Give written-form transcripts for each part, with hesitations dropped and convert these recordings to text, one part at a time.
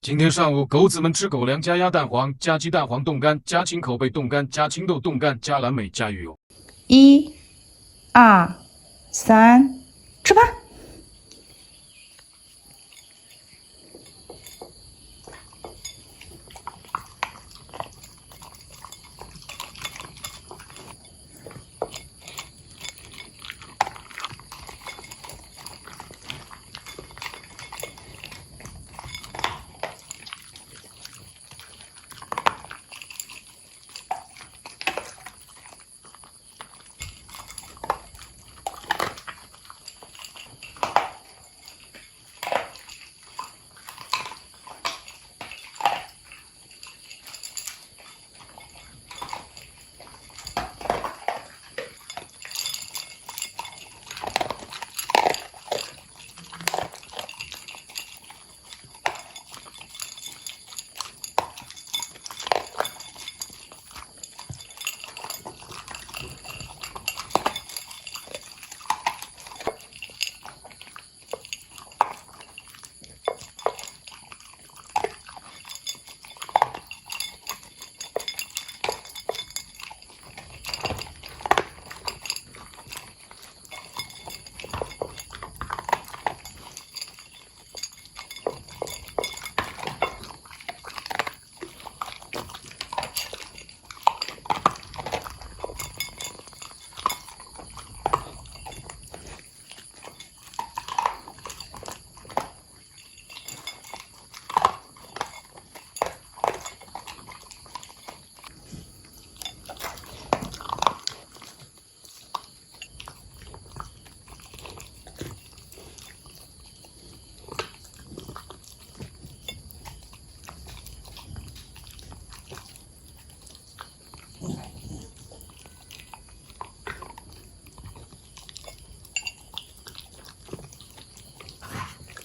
今天上午，狗子们吃狗粮加鸭蛋黄加鸡蛋黄冻干加青口贝冻干加青豆冻干加蓝莓加鱼油。1、2、3，吃吧。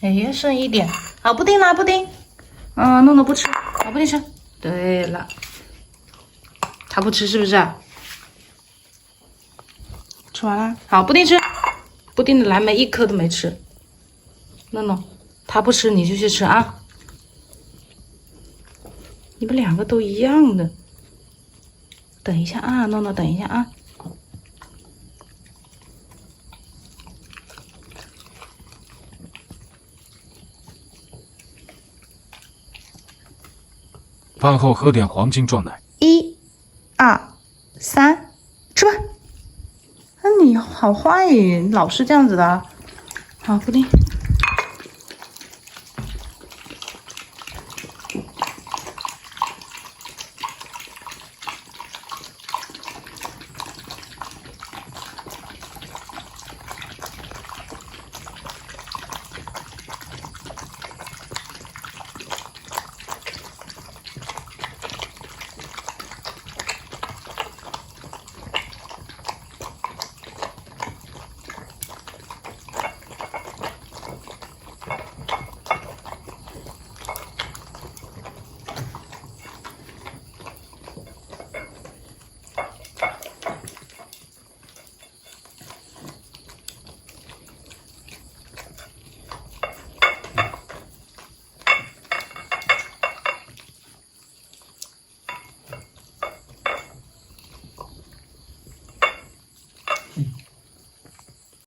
哎，剩一点。好，布丁拿布丁。诺诺不吃，好，布丁吃。对了，他不吃是不是？吃完了，好，布丁吃。布丁的蓝莓一颗都没吃。诺诺，他不吃你就去吃啊。你们两个都一样的。等一下啊，诺诺，等一下啊。饭后喝点黄金撞奶。1、2、3，吃吧。你好坏耶，老是这样子的。好，布丁。